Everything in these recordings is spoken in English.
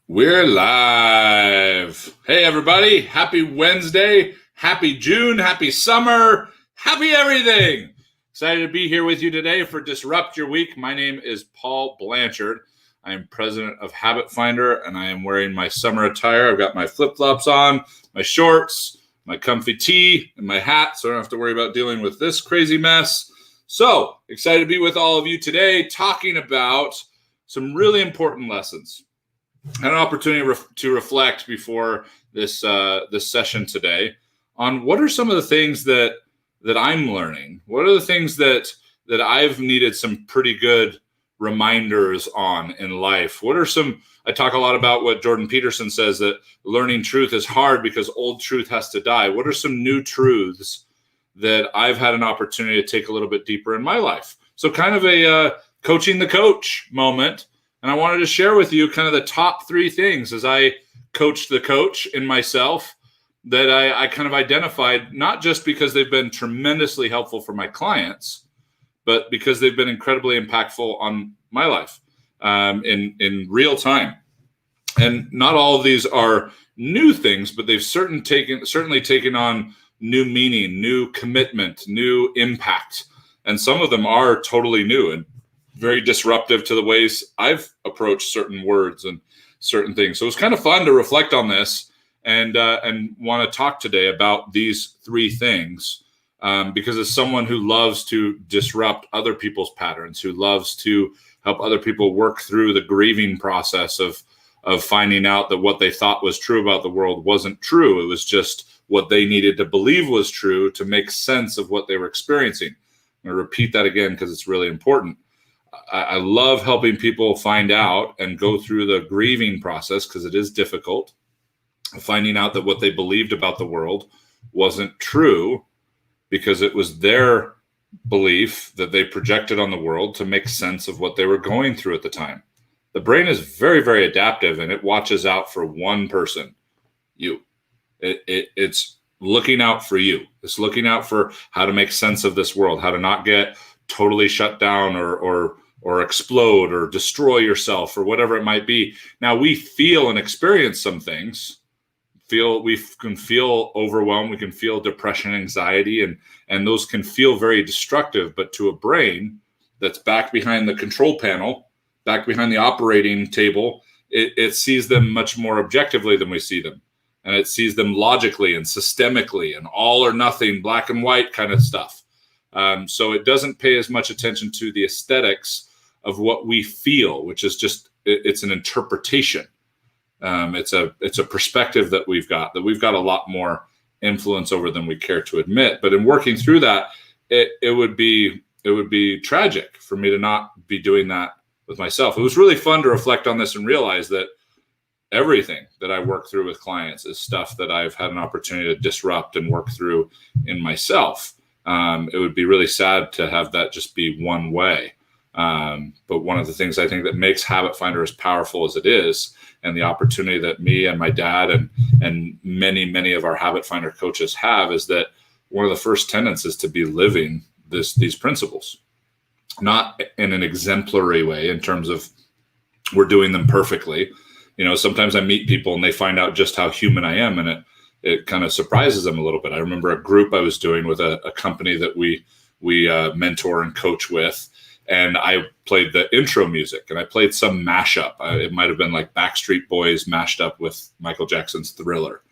We're live. Hey, everybody. Happy Wednesday. Happy June. Happy summer. Happy everything. Excited to be here with you today for Disrupt Your Week. My name is Paul Blanchard. I am president of Habit Finder, and I am wearing my summer attire. I've got my flip-flops on, my shorts, my comfy tee, and my hat, so I don't have to worry about dealing with this crazy mess. So, excited to be with all of you today, talking about some really important lessons. I had an opportunity to reflect before this session today on what are some of the things that I'm learning. What are the things that I've needed some pretty good reminders on in life? What are some? I talk a lot about what Jordan Peterson says, that learning truth is hard because old truth has to die. What are some new truths that I've had an opportunity to take a little bit deeper in my life? So kind of a coaching the coach moment. And I wanted to share with you kind of the top three things as I coached the coach in myself that I kind of identified, not just because they've been tremendously helpful for my clients, but because they've been incredibly impactful on my life in real time. And not all of these are new things, but they've certainly taken on new meaning, new commitment, new impact. And some of them are totally new and very disruptive to the ways I've approached certain words and certain things. So it's kind of fun to reflect on this and want to talk today about these three things because as someone who loves to disrupt other people's patterns, who loves to help other people work through the grieving process of finding out that what they thought was true about the world wasn't true. It was just what they needed to believe was true to make sense of what they were experiencing. I'm going to repeat that again because it's really important. I love helping people find out and go through the grieving process because it is difficult, finding out that what they believed about the world wasn't true because it was their belief that they projected on the world to make sense of what they were going through at the time. The brain is very, very adaptive, and it watches out for one person, you. It's looking out for you. It's looking out for how to make sense of this world, how to not get totally shut down or explode or destroy yourself or whatever it might be. Now we feel and experience some things. We can feel overwhelmed. We can feel depression, anxiety, and those can feel very destructive. But to a brain that's back behind the control panel, back behind the operating table, it sees them much more objectively than we see them. And it sees them logically and systemically and all or nothing, black and white kind of stuff. So it doesn't pay as much attention to the aesthetics of what we feel, which is just, it's an interpretation. It's a perspective that we've got a lot more influence over than we care to admit. But in working through that, it would be tragic for me to not be doing that with myself. It was really fun to reflect on this and realize that everything that I work through with clients is stuff that I've had an opportunity to disrupt and work through in myself. It would be really sad to have that just be one way. But one of the things I think that makes Habit Finder as powerful as it is, and the opportunity that me and my dad and many of our Habit Finder coaches have, is that one of the first tenets is to be living these principles, not in an exemplary way in terms of we're doing them perfectly. You know, sometimes I meet people and they find out just how human I am, and it kind of surprises them a little bit. I remember a group I was doing with a company that we mentor and coach with, and I played the intro music, and I played some mashup. It might have been like Backstreet Boys mashed up with Michael Jackson's Thriller.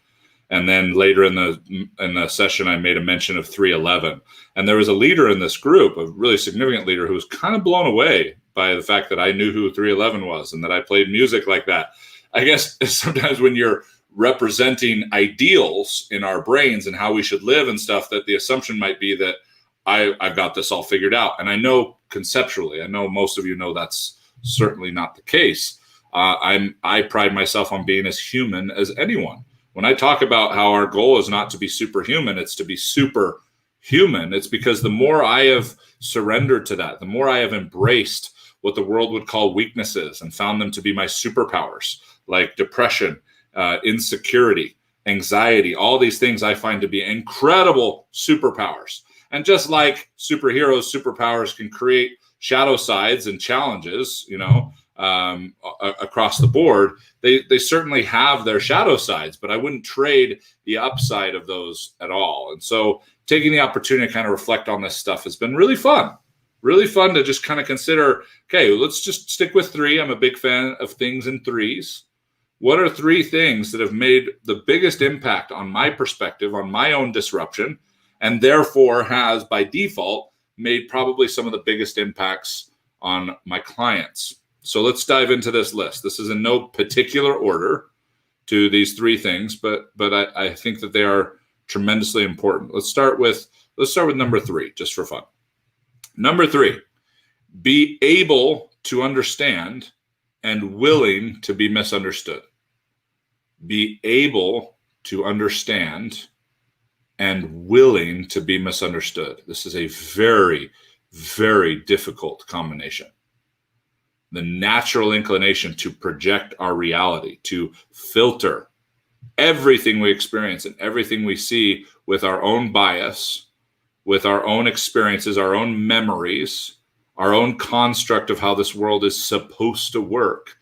And then later in the session, I made a mention of 311. And there was a leader in this group, a really significant leader, who was kind of blown away by the fact that I knew who 311 was and that I played music like that. I guess sometimes when you're representing ideals in our brains and how we should live and stuff, that the assumption might be that I've got this all figured out. And I know conceptually, I know most of you know that's certainly not the case. I pride myself on being as human as anyone. When I talk about how our goal is not to be superhuman, it's to be super human. It's because the more I have surrendered to that, the more I have embraced what the world would call weaknesses and found them to be my superpowers, like depression, insecurity, anxiety, all these things I find to be incredible superpowers. And just like superheroes, superpowers can create shadow sides and challenges, you know, across the board, they certainly have their shadow sides, but I wouldn't trade the upside of those at all. And so taking the opportunity to kind of reflect on this stuff has been really fun. Really fun to just kind of consider, okay, let's just stick with 3. I'm a big fan of things in 3s. What are 3 things that have made the biggest impact on my perspective, on my own disruption, and therefore has, by default, made probably some of the biggest impacts on my clients? So let's dive into this list. This is in no particular order to these 3 things, but I think that they are tremendously important. Let's start with number 3, just for fun. Number 3, be able to understand and willing to be misunderstood. Be able to understand and willing to be misunderstood. This is a very, very difficult combination. The natural inclination to project our reality, to filter everything we experience and everything we see with our own bias, with our own experiences, our own memories, our own construct of how this world is supposed to work.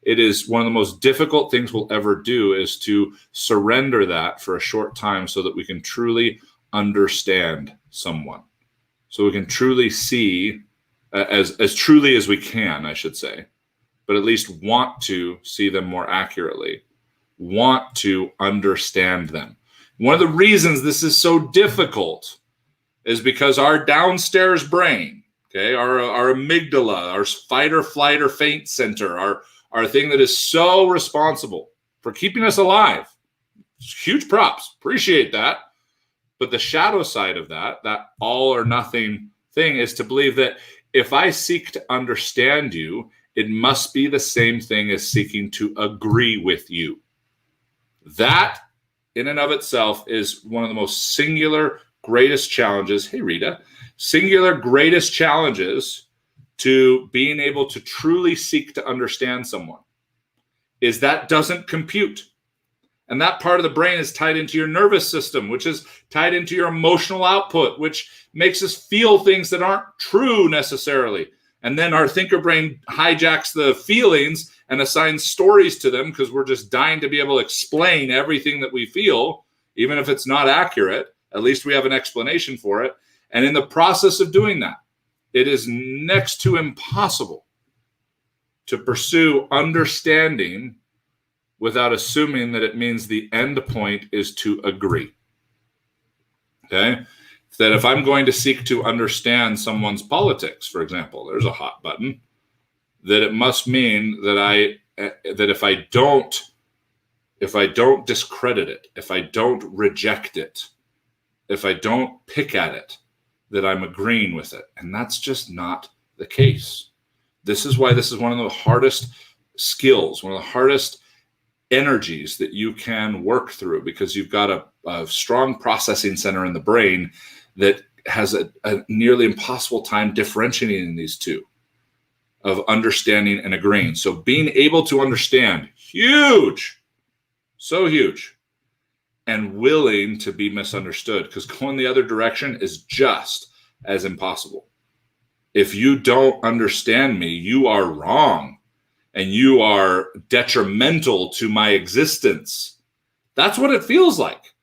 It is one of the most difficult things we'll ever do, is to surrender that for a short time so that we can truly understand someone. So we can truly see, as truly as we can, I should say, but at least want to see them more accurately, want to understand them. One of the reasons this is so difficult is because our downstairs brain, okay, our amygdala, our fight or flight or faint center, our thing that is so responsible for keeping us alive. Huge props. Appreciate that. But the shadow side of that all or nothing thing, is to believe that if I seek to understand you, it must be the same thing as seeking to agree with you. That in and of itself is one of the most singular greatest challenges. Hey, Rita, singular greatest challenges to being able to truly seek to understand someone, is that doesn't compute. And that part of the brain is tied into your nervous system, which is tied into your emotional output, which makes us feel things that aren't true necessarily. And then our thinker brain hijacks the feelings and assigns stories to them, because we're just dying to be able to explain everything that we feel, even if it's not accurate. At least we have an explanation for it. And in the process of doing that, it is next to impossible to pursue understanding without assuming that it means the end point is to agree. Okay? That if I'm going to seek to understand someone's politics, for example, there's a hot button, that it must mean that if I don't discredit it, if I don't reject it, if I don't pick at it, that I'm agreeing with it. And that's just not the case. This is why this is one of the hardest skills, one of the hardest energies that you can work through, because you've got a strong processing center in the brain that has a nearly impossible time differentiating these two, of understanding and agreeing. So being able to understand, huge, so huge, and willing to be misunderstood, because going the other direction is just as impossible. If you don't understand me, you are wrong, and you are detrimental to my existence. That's what it feels like.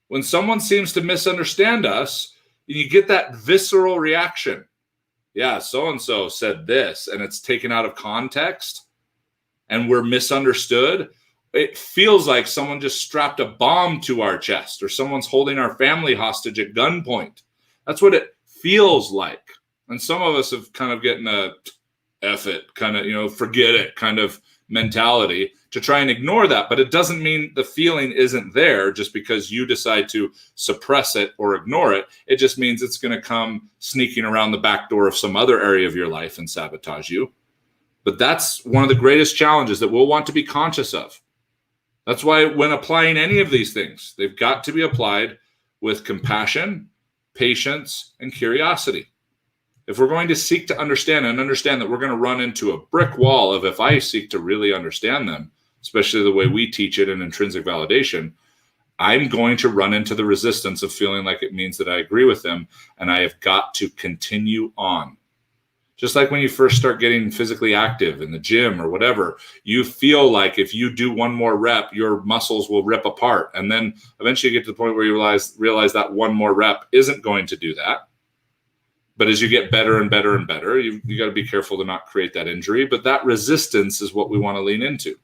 When someone seems to misunderstand us, you get that visceral reaction. Yeah, so-and-so said this, and it's taken out of context, and we're misunderstood. It feels like someone just strapped a bomb to our chest, or someone's holding our family hostage at gunpoint. That's what it feels like. And some of us have kind of gotten a F it, kind of, forget it kind of mentality to try and ignore that. But it doesn't mean the feeling isn't there just because you decide to suppress it or ignore it. It just means it's going to come sneaking around the back door of some other area of your life and sabotage you. But that's one of the greatest challenges that we'll want to be conscious of. That's why when applying any of these things, they've got to be applied with compassion, patience, and curiosity. If we're going to seek to understand and understand that we're going to run into a brick wall of, if I seek to really understand them, especially the way we teach it in intrinsic validation, I'm going to run into the resistance of feeling like it means that I agree with them, and I have got to continue on. Just like when you first start getting physically active in the gym or whatever, you feel like if you do one more rep, your muscles will rip apart. And then eventually you get to the point where you realize that one more rep isn't going to do that. But as you get better and better and better, you got to be careful to not create that injury. But that resistance is what we want to lean into.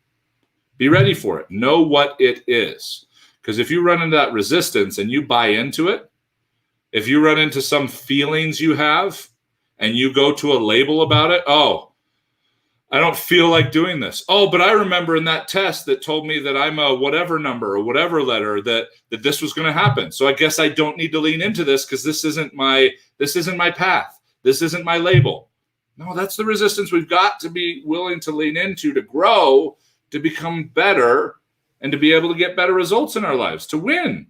Be ready for it. Know what it is. Because if you run into that resistance and you buy into it, if you run into some feelings you have, and you go to a label about it, oh, I don't feel like doing this. Oh, but I remember in that test that told me that I'm a whatever number or whatever letter that this was going to happen. So I guess I don't need to lean into this because this isn't my path. This isn't my label. No, that's the resistance we've got to be willing to lean into to grow, to become better, and to be able to get better results in our lives, to win.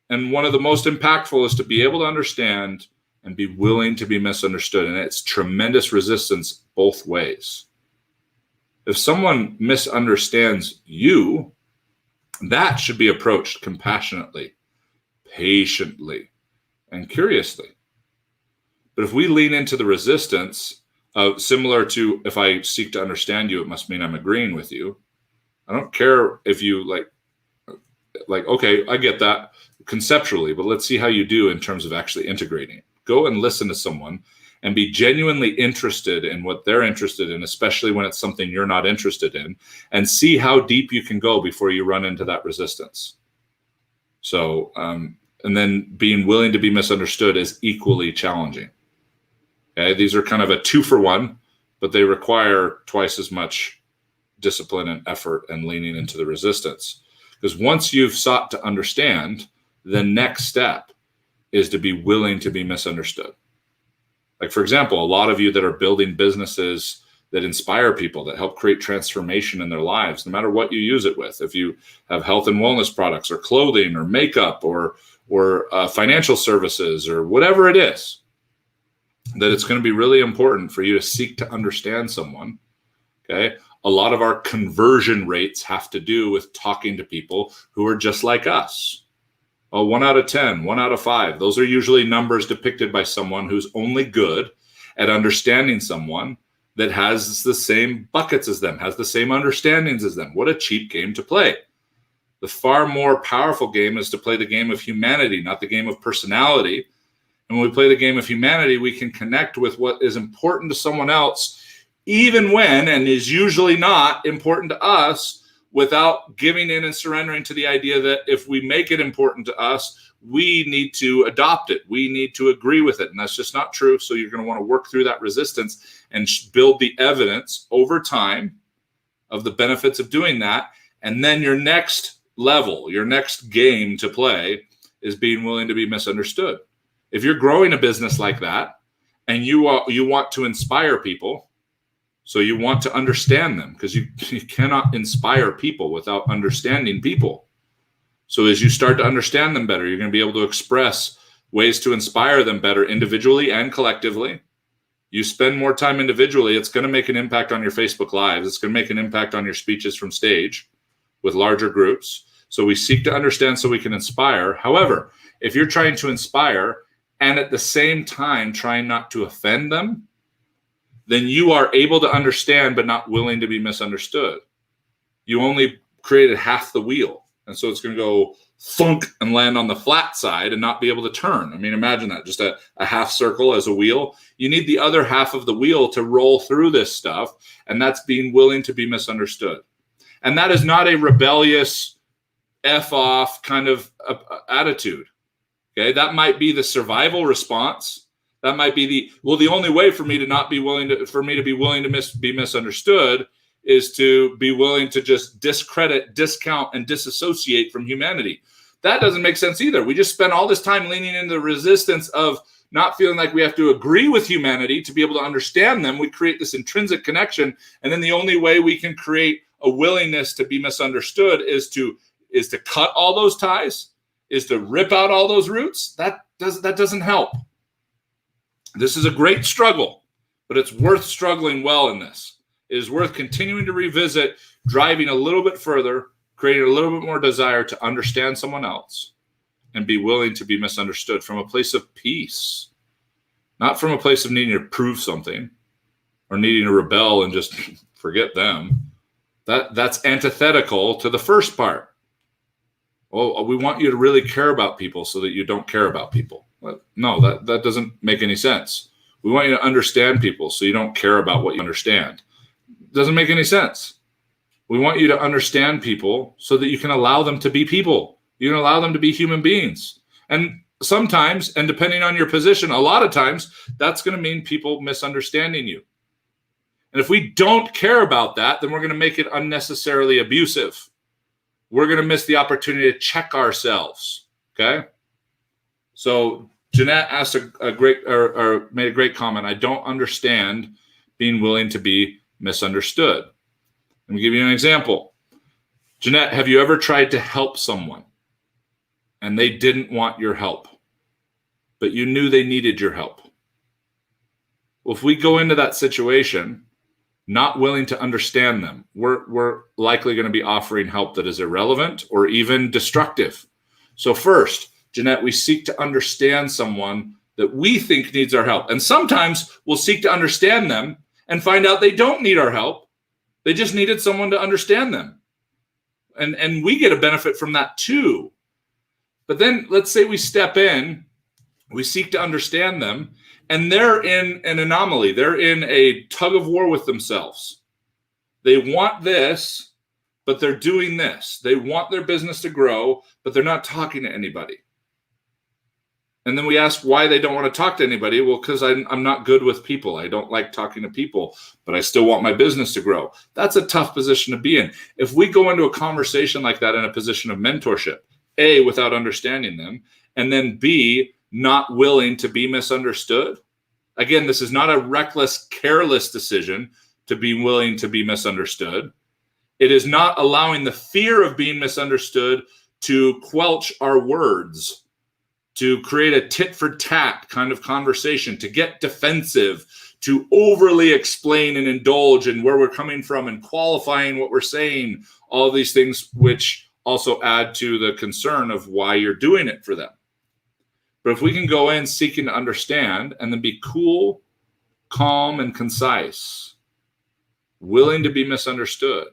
And one of the most impactful is to be able to understand and be willing to be misunderstood. And it's tremendous resistance both ways. If someone misunderstands you, that should be approached compassionately, patiently, and curiously. But if we lean into the resistance of similar to if I seek to understand you, it must mean I'm agreeing with you. I don't care if you like, okay, I get that conceptually, but let's see how you do in terms of actually integrating it. Go and listen to someone and be genuinely interested in what they're interested in, especially when it's something you're not interested in, and see how deep you can go before you run into that resistance. So, and then being willing to be misunderstood is equally challenging. Okay, these are kind of a 2-for-1, but they require twice as much discipline and effort and leaning into the resistance. Because once you've sought to understand, the next step is to be willing to be misunderstood. Like, for example, a lot of you that are building businesses that inspire people, that help create transformation in their lives, no matter what you use it with. If you have health and wellness products or clothing or makeup or financial services or whatever it is, that it's going to be really important for you to seek to understand someone. Okay. A lot of our conversion rates have to do with talking to people who are just like us. 1 out of 10, 1 out of 5. Those are usually numbers depicted by someone who's only good at understanding someone that has the same buckets as them, has the same understandings as them. What a cheap game to play. The far more powerful game is to play the game of humanity, not the game of personality. And when we play the game of humanity, we can connect with what is important to someone else, even when, and is usually not important to us, without giving in and surrendering to the idea that if we make it important to us, we need to adopt it. We need to agree with it. And that's just not true. So you're going to want to work through that resistance and build the evidence over time of the benefits of doing that. And then your next level, your next game to play is being willing to be misunderstood. If you're growing a business like that and you want to inspire people, so you want to understand them, because you cannot inspire people without understanding people. So as you start to understand them better, you're going to be able to express ways to inspire them better individually and collectively. You spend more time individually, it's going to make an impact on your Facebook Lives. It's going to make an impact on your speeches from stage with larger groups. So we seek to understand so we can inspire. However, if you're trying to inspire and at the same time trying not to offend them, then you are able to understand but not willing to be misunderstood. You only created half the wheel. And so it's going to go thunk and land on the flat side and not be able to turn. I mean, imagine that, just a half circle as a wheel. You need the other half of the wheel to roll through this stuff, and that's being willing to be misunderstood. And that is not a rebellious, F-off kind of attitude. Okay, that might be the survival response. That might be the only way for me to be willing to be misunderstood is to be willing to just discredit, discount, and disassociate from humanity. That doesn't make sense either. We just spend all this time leaning into the resistance of not feeling like we have to agree with humanity to be able to understand them. We create this intrinsic connection, and then the only way we can create a willingness to be misunderstood is to cut all those ties, is to rip out all those roots. That doesn't help. This is a great struggle, but it's worth struggling well in this. It is worth continuing to revisit, driving a little bit further, creating a little bit more desire to understand someone else and be willing to be misunderstood from a place of peace. not from a place of needing to prove something or needing to rebel and just forget them. That's antithetical to the first part. Well, we want you to really care about people so that you don't care about people. No, that doesn't make any sense. We want you to understand people so you don't care about what you understand. Doesn't make any sense. We want you to understand people so that you can allow them to be people. You can allow them to be human beings. And sometimes, and depending on your position, a lot of times, that's going to mean people misunderstanding you. And if we don't care about that, then we're going to make it unnecessarily abusive. We're going to miss the opportunity to check ourselves. Okay? So Jeanette asked a great or made a great comment. I don't understand being willing to be misunderstood. Let me give you an example. Jeanette, have you ever tried to help someone and they didn't want your help, but you knew they needed your help? Well, if we go into that situation not willing to understand them, we're likely going to be offering help that is irrelevant or even destructive. So first, Jeanette, we seek to understand someone that we think needs our help. And sometimes we'll seek to understand them and find out they don't need our help. They just needed someone to understand them. And we get a benefit from that too. But then let's say we step in, we seek to understand them, and they're in an anomaly. They're in a tug of war with themselves. They want this, but they're doing this. They want their business to grow, but they're not talking to anybody. And then we ask why they don't want to talk to anybody. Well, because I'm not good with people. I don't like talking to people, but I still want my business to grow. That's a tough position to be in. If we go into a conversation like that in a position of mentorship, A, without understanding them, and then B, not willing to be misunderstood. Again, this is not a reckless, careless decision to be willing to be misunderstood. It is not allowing the fear of being misunderstood to quelch our words, to create a tit for tat kind of conversation, to get defensive, to overly explain and indulge in where we're coming from and qualifying what we're saying, all these things which also add to the concern of why you're doing it for them. But if we can go in seeking to understand and then be cool, calm, and concise, willing to be misunderstood,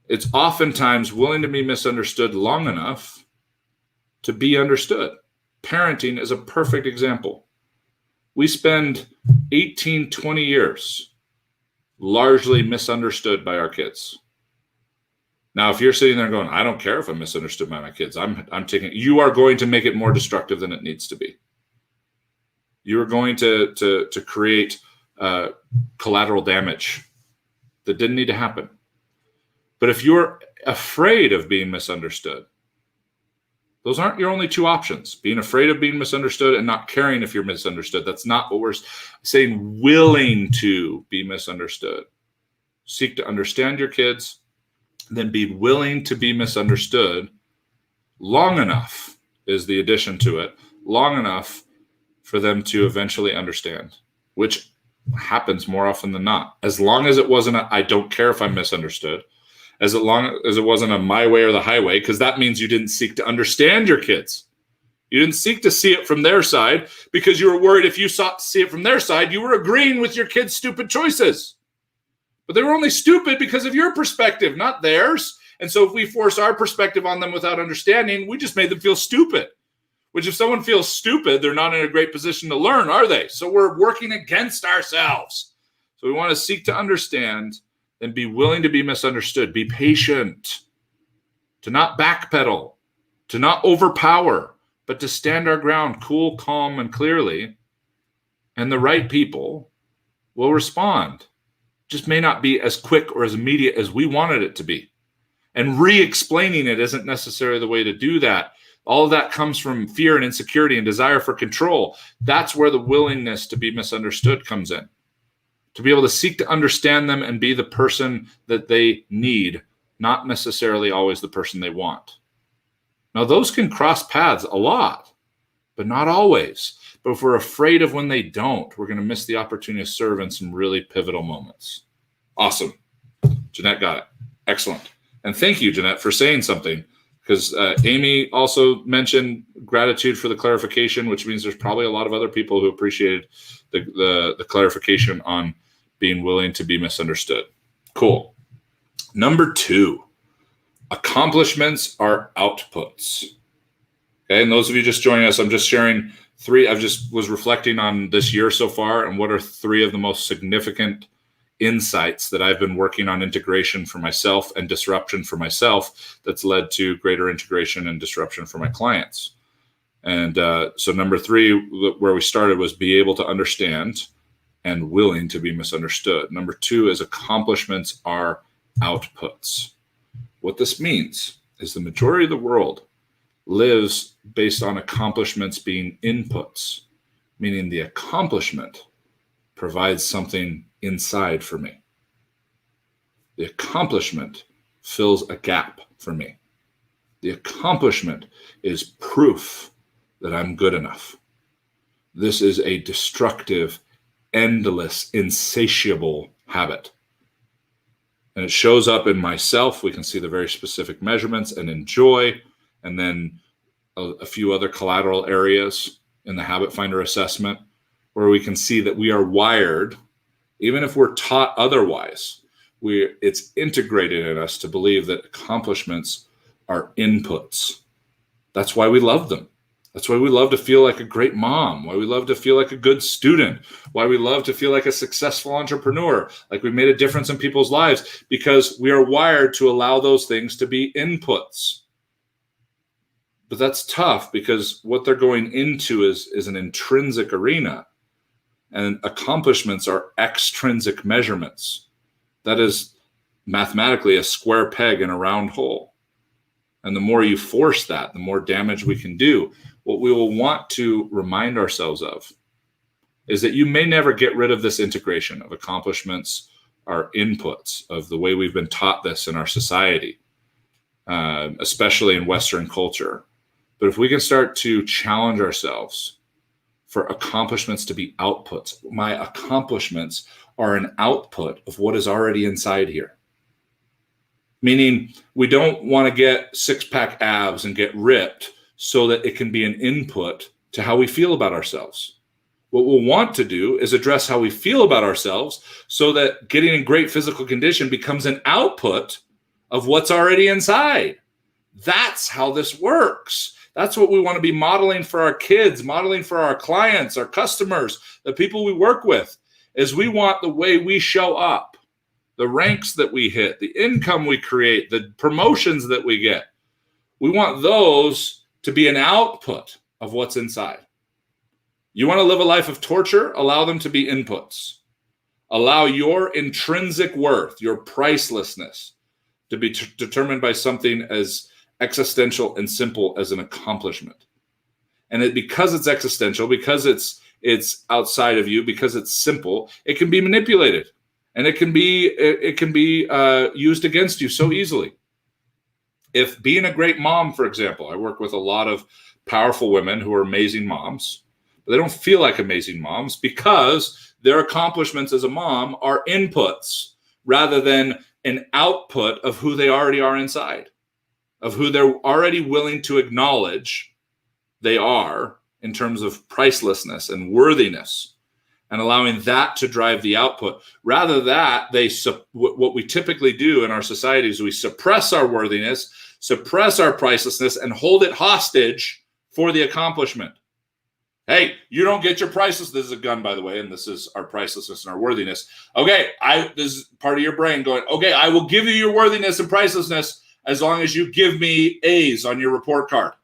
it's oftentimes willing to be misunderstood long enough to be understood. Parenting is a perfect example. We spend 18, 20 years largely misunderstood by our kids. Now, if you're sitting there going, I don't care if I'm misunderstood by my kids, you are going to make it more destructive than it needs to be. You are going to create collateral damage that didn't need to happen. But if you're afraid of being misunderstood, those aren't your only two options. Being afraid of being misunderstood and not caring if you're misunderstood. That's not what we're saying. Willing to be misunderstood. Seek to understand your kids, then be willing to be misunderstood long enough is the addition to it, long enough for them to eventually understand, which happens more often than not. As long as it wasn't I don't care if I'm misunderstood, as long as it wasn't a my way or the highway, because that means you didn't seek to understand your kids. You didn't seek to see it from their side because you were worried if you sought to see it from their side, you were agreeing with your kids' stupid choices. But they were only stupid because of your perspective, not theirs. And so if we force our perspective on them without understanding, we just made them feel stupid. Which if someone feels stupid, they're not in a great position to learn, are they? So we're working against ourselves. So we want to seek to understand and be willing to be misunderstood. Be patient, to not backpedal, to not overpower, but to stand our ground cool, calm, and clearly. And the right people will respond. Just may not be as quick or as immediate as we wanted it to be. And re-explaining it isn't necessarily the way to do that. All of that comes from fear and insecurity and desire for control. That's where the willingness to be misunderstood comes in. To be able to seek to understand them and be the person that they need, not necessarily always the person they want. Now, those can cross paths a lot, but not always. But if we're afraid of when they don't, we're going to miss the opportunity to serve in some really pivotal moments. Awesome. Jeanette got it. Excellent. And thank you, Jeanette, for saying something, because Amy also mentioned gratitude for the clarification, which means there's probably a lot of other people who appreciated the clarification on being willing to be misunderstood. Cool. Number 2, accomplishments are outputs. Okay, and those of you just joining us, I'm just sharing 3. I just was reflecting on this year so far, and what are 3 of the most significant insights that I've been working on integration for myself and disruption for myself that's led to greater integration and disruption for my clients. And so number 3, where we started, was be able to understand and willing to be misunderstood. Number 2 is accomplishments are outputs. What this means is the majority of the world lives based on accomplishments being inputs, meaning the accomplishment provides something inside for me. The accomplishment fills a gap for me. The accomplishment is proof that I'm good enough. This is a destructive, endless, insatiable habit. And it shows up in myself. We can see the very specific measurements, and in joy, and then a few other collateral areas in the Habit Finder assessment, where we can see that we are wired, even if we're taught otherwise, it's integrated in us to believe that accomplishments are inputs. That's why we love them. That's why we love to feel like a great mom, why we love to feel like a good student, why we love to feel like a successful entrepreneur, like we made a difference in people's lives, because we are wired to allow those things to be inputs. But that's tough, because what they're going into is an intrinsic arena, and accomplishments are extrinsic measurements. That is mathematically a square peg in a round hole. And the more you force that, the more damage we can do. What we will want to remind ourselves of is that you may never get rid of this integration of accomplishments are inputs, of the way we've been taught this in our society, especially in Western culture. But if we can start to challenge ourselves for accomplishments to be outputs, my accomplishments are an output of what is already inside here. Meaning we don't want to get 6-pack abs and get ripped so that it can be an input to how we feel about ourselves. What we'll want to do is address how we feel about ourselves so that getting in great physical condition becomes an output of what's already inside. That's how this works. That's what we want to be modeling for our kids, modeling for our clients, our customers, the people we work with, is we want the way we show up, the ranks that we hit, the income we create, the promotions that we get. We want those to be an output of what's inside. You want to live a life of torture? Allow them to be inputs. Allow your intrinsic worth, your pricelessness, to be determined by something as existential and simple as an accomplishment. And because it's existential, because it's outside of you, because it's simple, it can be manipulated, and it can be used against you so easily. If being a great mom, for example, I work with a lot of powerful women who are amazing moms, but they don't feel like amazing moms because their accomplishments as a mom are inputs rather than an output of who they already are inside, of who they're already willing to acknowledge they are in terms of pricelessness and worthiness, and allowing that to drive the output. Rather that what we typically do in our society is we suppress our worthiness, suppress our pricelessness, and hold it hostage for the accomplishment. Hey, you don't get your pricelessness. This is a gun, by the way, and this is our pricelessness and our worthiness. Okay, this is part of your brain going, okay, I will give you your worthiness and pricelessness as long as you give me A's on your report card.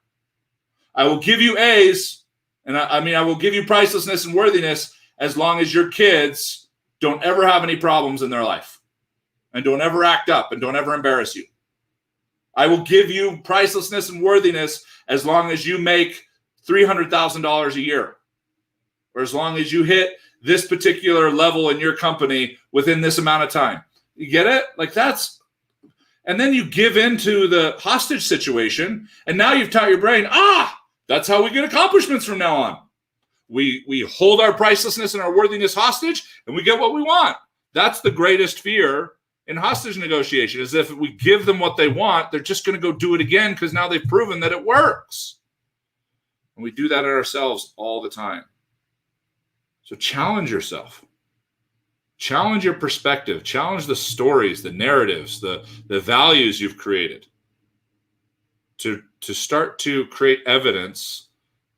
I will give you A's, and I will give you pricelessness and worthiness as long as your kids don't ever have any problems in their life and don't ever act up and don't ever embarrass you. I will give you pricelessness and worthiness as long as you make $300,000 a year, or as long as you hit this particular level in your company within this amount of time. You get it? Like that's, and then you give into the hostage situation, and now you've taught your brain, that's how we get accomplishments from now on. We hold our pricelessness and our worthiness hostage, and we get what we want. That's the greatest fear in hostage negotiation is if we give them what they want, they're just going to go do it again because now they've proven that it works. And we do that in ourselves all the time. So challenge yourself. Challenge your perspective. Challenge the stories, the narratives, the values you've created to start to create evidence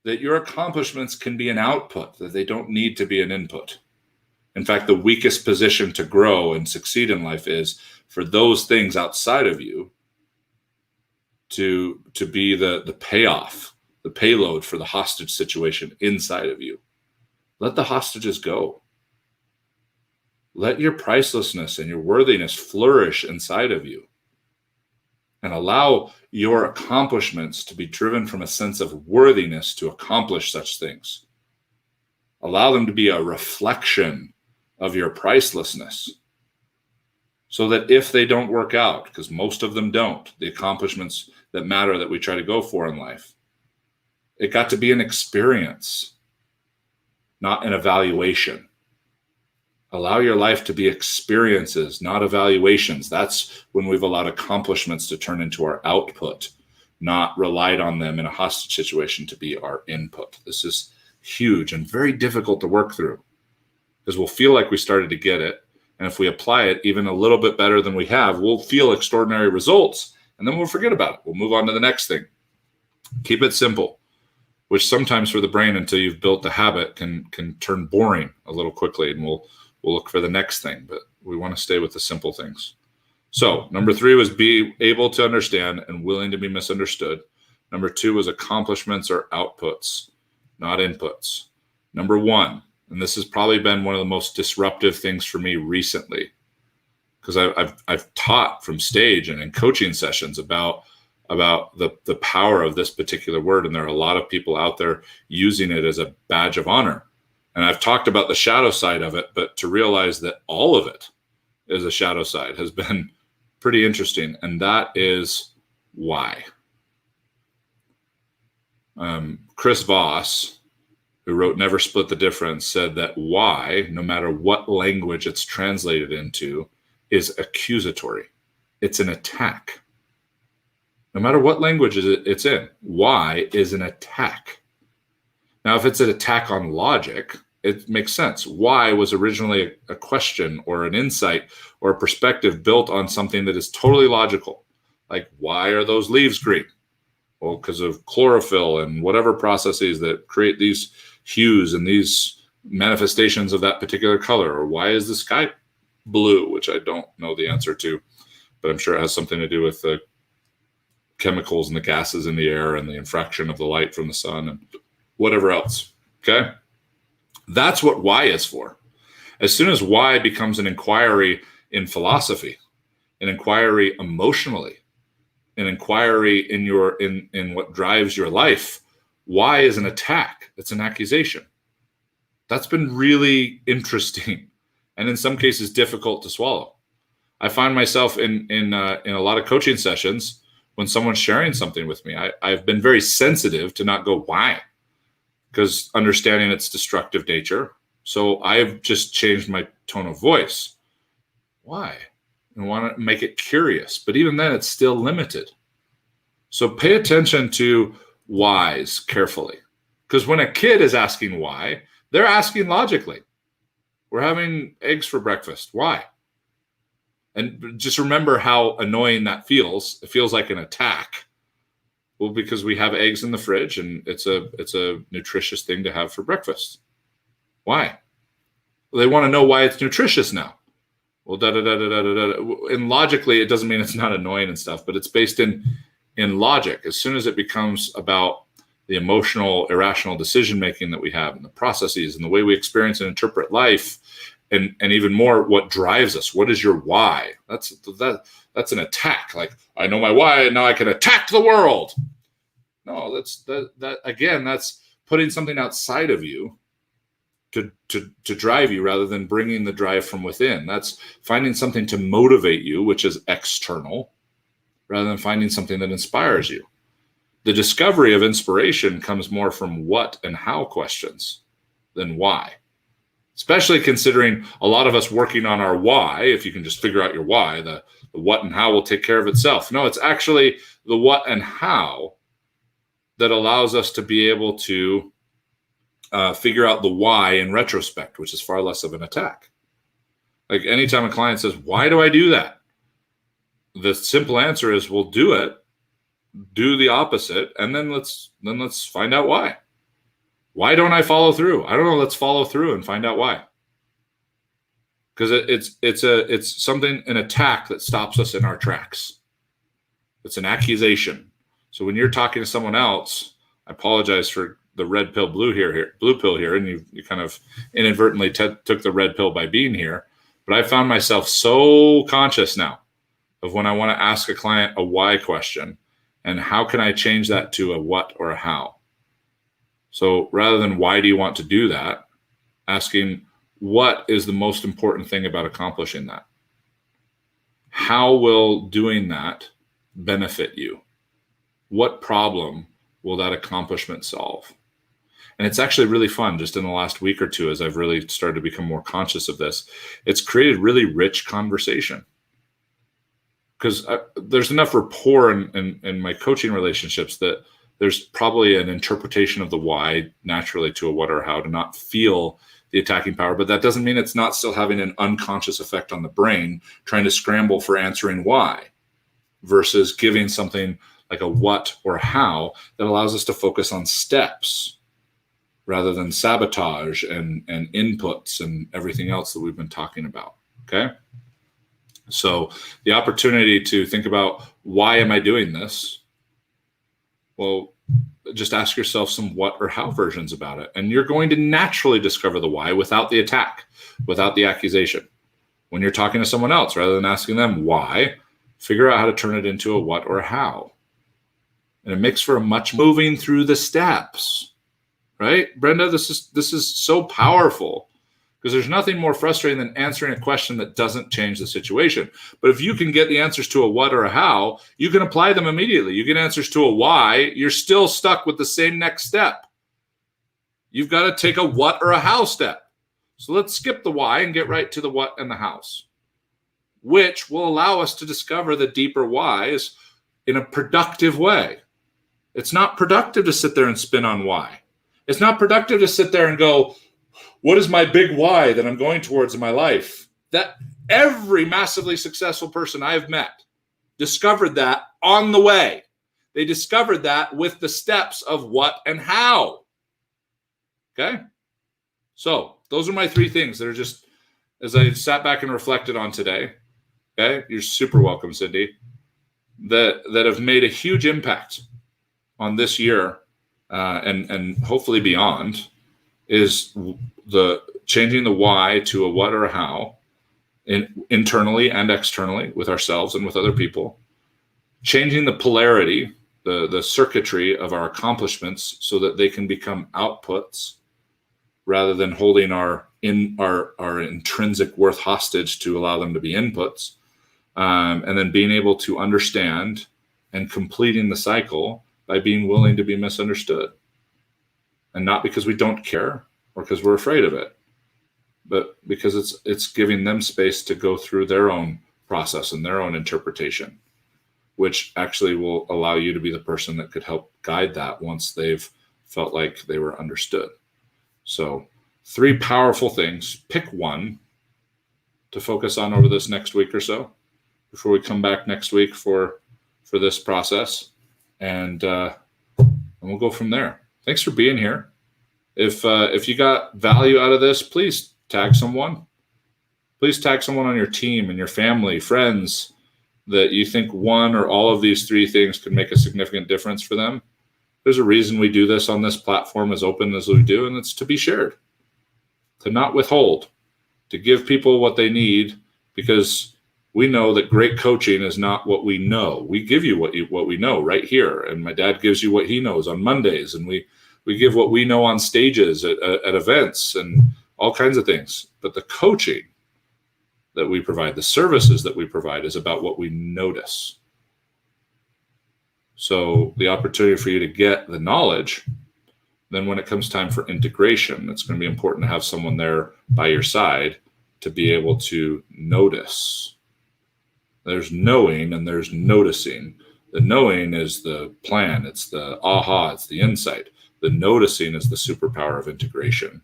that your accomplishments can be an output, that they don't need to be an input. In fact, the weakest position to grow and succeed in life is for those things outside of you to be the payoff, the payload for the hostage situation inside of you. Let the hostages go. Let your pricelessness and your worthiness flourish inside of you. And allow your accomplishments to be driven from a sense of worthiness to accomplish such things. Allow them to be a reflection of your pricelessness. So that if they don't work out, because most of them don't, the accomplishments that matter that we try to go for in life, it got to be an experience, not an evaluation. Allow your life to be experiences, not evaluations. That's when we've allowed accomplishments to turn into our output, not relied on them in a hostage situation to be our input. This is huge and very difficult to work through because we'll feel like we started to get it. And if we apply it even a little bit better than we have, we'll feel extraordinary results and then we'll forget about it. We'll move on to the next thing. Keep it simple, which sometimes for the brain, until you've built the habit, can turn boring a little quickly, and we'll look for the next thing, but we want to stay with the simple things. So number 3 was be able to understand and willing to be misunderstood. Number 2 was accomplishments or outputs, not inputs. Number 1, and this has probably been one of the most disruptive things for me recently, because I've taught from stage and in coaching sessions about the power of this particular word, and there are a lot of people out there using it as a badge of honor. And I've talked about the shadow side of it, but to realize that all of it is a shadow side has been pretty interesting. And that is why. Chris Voss, who wrote Never Split the Difference, said that why, no matter what language it's translated into, is accusatory. It's an attack. No matter what language it's in, why is an attack. Now, if it's an attack on logic, it makes sense. Why was originally a question or an insight or a perspective built on something that is totally logical. Like, why are those leaves green? Well, because of chlorophyll and whatever processes that create these hues and these manifestations of that particular color. Or why is the sky blue, which I don't know the answer to, but I'm sure it has something to do with the chemicals and the gases in the air and the infraction of the light from the sun and whatever else. Okay? That's what why is for. As soon as why becomes an inquiry in philosophy, an inquiry emotionally, an inquiry in what drives your life, why is an attack. It's an accusation. That's been really interesting and in some cases difficult to swallow. I find myself in a lot of coaching sessions when someone's sharing something with me, I've been very sensitive to not go why, because understanding its destructive nature. So I've just changed my tone of voice. Why? I want to make it curious, but even then it's still limited. So pay attention to whys carefully, because when a kid is asking why, they're asking logically. We're having eggs for breakfast. Why? And just remember how annoying that feels. It feels like an attack. Well, because we have eggs in the fridge and it's a nutritious thing to have for breakfast. Why? Well, they want to know why it's nutritious now. Well, and logically, it doesn't mean it's not annoying and stuff, but it's based in logic. As soon as it becomes about the emotional, irrational decision-making that we have and the processes and the way we experience and interpret life, and even more, what drives us. What is your why? That's an attack. Like, I know my why, and now I can attack the world. No, that's putting something outside of you to drive you rather than bringing the drive from within. That's finding something to motivate you, which is external, rather than finding something that inspires you. The discovery of inspiration comes more from what and how questions than why. especially considering a lot of us working on our why. If you can just figure out your why, the what and how will take care of itself. No, it's actually the what and how that allows us to be able to figure out the why in retrospect, which is far less of an attack. Like anytime a client says, why do I do that? The simple answer is, we'll do it, do the opposite, and then let's find out why. Why don't I follow through? I don't know. Let's follow through and find out why. Because it's something, an attack that stops us in our tracks. It's an accusation. So when you're talking to someone else, I apologize for the red pill, blue pill here, and you kind of inadvertently took the red pill by being here. But I found myself so conscious now of when I want to ask a client a why question, and how can I change that to a what or a how. So rather than why do you want to do that, asking what is the most important thing about accomplishing that? How will doing that benefit you? What problem will that accomplishment solve? And it's actually really fun, just in the last week or two, as I've really started to become more conscious of this, it's created really rich conversation. Because there's enough rapport in my coaching relationships that there's probably an interpretation of the why naturally to a what or how to not feel the attacking power. But that doesn't mean it's not still having an unconscious effect on the brain, trying to scramble for answering why, versus giving something like a what or how that allows us to focus on steps rather than sabotage and inputs and everything else that we've been talking about. Okay. So the opportunity to think about, why am I doing this? Well, just ask yourself some what or how versions about it. And you're going to naturally discover the why without the attack, without the accusation. When you're talking to someone else, rather than asking them why, figure out how to turn it into a what or a how. And it makes for a much moving through the steps, right? Brenda, this is so powerful. Because there's nothing more frustrating than answering a question that doesn't change the situation. But if you can get the answers to a what or a how, you can apply them immediately. You get answers to a why, you're still stuck with the same next step. You've got to take a what or a how step. So let's skip the why and get right to the what and the hows, which will allow us to discover the deeper whys in a productive way. It's not productive to sit there and spin on why. It's not productive to sit there and go, what is my big why that I'm going towards in my life? That every massively successful person I've met discovered that on the way. They discovered that with the steps of what and how. Okay? So those are my three things that are just, as I sat back and reflected on today. Okay? You're super welcome, Cindy. That have made a huge impact on this year and hopefully beyond, is the changing the why to a what or a how, internally and externally with ourselves and with other people, changing the polarity, the circuitry of our accomplishments so that they can become outputs rather than holding our intrinsic worth hostage to allow them to be inputs, and then being able to understand and completing the cycle by being willing to be misunderstood. And not because we don't care or because we're afraid of it, but because it's giving them space to go through their own process and their own interpretation, which actually will allow you to be the person that could help guide that once they've felt like they were understood. So 3 powerful things. Pick one to focus on over this next week or so before we come back next week for this process. And we'll go from there. Thanks for being here. If you got value out of this, please tag someone. Please tag someone on your team and your family, friends, that you think one or all of these 3 things could make a significant difference for them. There's a reason we do this on this platform as open as we do, and it's to be shared, to not withhold, to give people what they need, because we know that great coaching is not what we know. We give you what we know right here. And my dad gives you what he knows on Mondays. And we give what we know on stages at events and all kinds of things. But the coaching that we provide, the services that we provide, is about what we notice. So the opportunity for you to get the knowledge then when it comes time for integration, it's going to be important to have someone there by your side to be able to notice. There's knowing and there's noticing. The knowing is the plan. It's the aha. It's the insight. The noticing is the superpower of integration.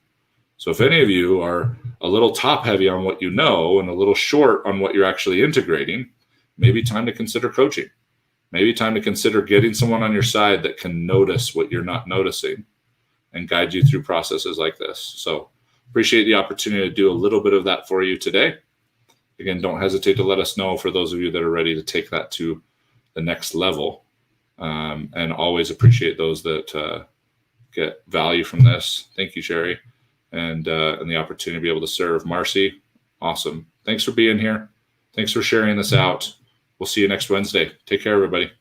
So if any of you are a little top heavy on what you know and a little short on what you're actually integrating, maybe time to consider coaching. Maybe time to consider getting someone on your side that can notice what you're not noticing and guide you through processes like this. So appreciate the opportunity to do a little bit of that for you today. Again, don't hesitate to let us know for those of you that are ready to take that to the next level. And always appreciate those that get value from this. Thank you, Sherry. And the opportunity to be able to serve. Marcy, awesome. Thanks for being here. Thanks for sharing this out. We'll see you next Wednesday. Take care, everybody.